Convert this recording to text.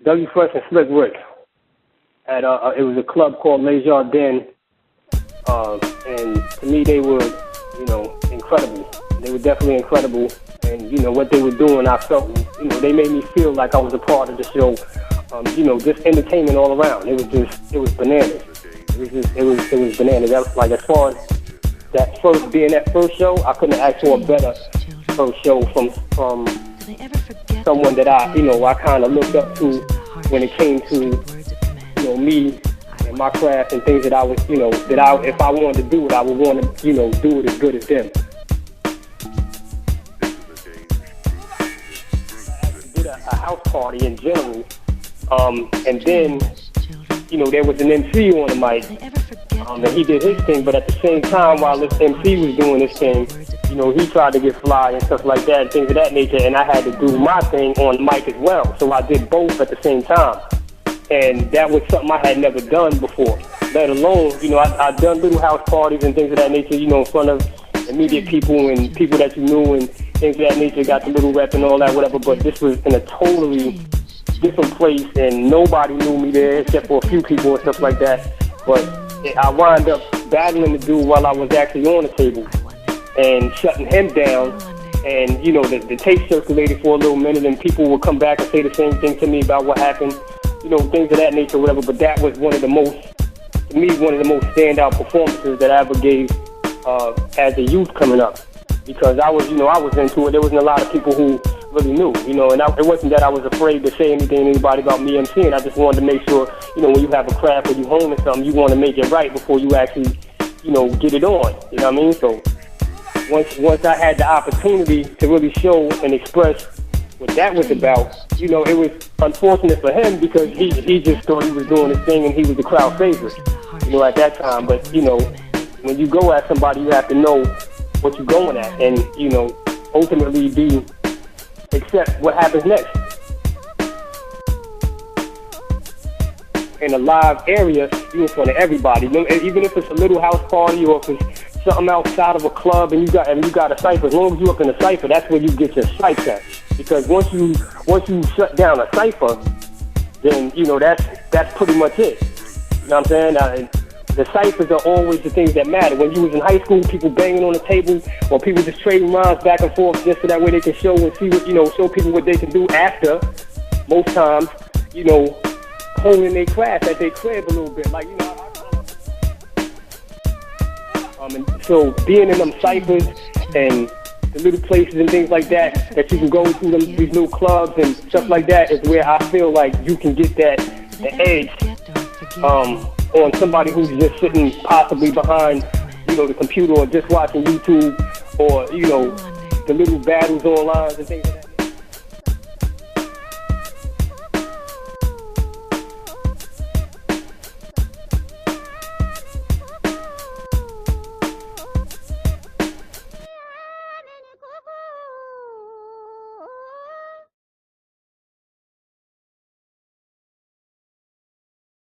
Dougie Fresh and Slick Rick. At it was a club called Les Jardins, and to me they were, incredible. They were definitely incredible, and what they were doing, I felt, they made me feel like I was a part of the show. Just entertainment all around. It was bananas. It was bananas. That was like, as far as that first show, I couldn't ask for a better first show from someone that I kind of looked up to when it came to, me and my craft and things that I was, if I wanted to do it, I would want to, do it as good as them. I did a house party in general, and then, there was an MC on the mic, and he did his thing, but at the same time, while this MC was doing his thing, he tried to get fly and stuff like that, and things of that nature, and I had to do my thing on the mic as well, so I did both at the same time. And that was something I had never done before, let alone, I'd done little house parties and things of that nature, in front of immediate people and people that you knew and things of that nature, got the little rep and all that, whatever, but this was in a totally different place, and nobody knew me there except for a few people and stuff like that, but I wound up battling the dude while I was actually on the table and shutting him down, and, the tape circulated for a little minute, and people would come back and say the same thing to me about what happened, things of that nature, whatever, but that was one of the most standout performances that I ever gave as a youth coming up, because I was into it. There wasn't a lot of people who really knew, and it wasn't that I was afraid to say anything to anybody about me MCing. I just wanted to make sure, when you have a craft or you hone in something, you want to make it right before you actually, get it on, you know what I mean? So once I had the opportunity to really show and express what that was about, it was unfortunate for him because he just thought he was doing his thing and he was the crowd favorite, at that time. But, when you go at somebody, you have to know what you're going at and, ultimately accept what happens next. In a live area, you're in front of everybody. Even if it's a little house party or if it's something outside of a club and you got a Cypha, as long as you're up in a Cypha, that's where you get your stripes at. Because once you shut down a Cypha, then that's pretty much it. You know what I'm saying? The Cyphers are always the things that matter. When you was in high school, people banging on the table, or people just trading rhymes back and forth just so that way they can show and see what show people what they can do after. Most times, honing their craft at their crib a little bit, and so being in them Cyphers and the little places and things like that you can go to these little clubs and stuff like that is where I feel like you can get the edge on somebody who's just sitting possibly behind, the computer or just watching YouTube or, the little battles online and things like that.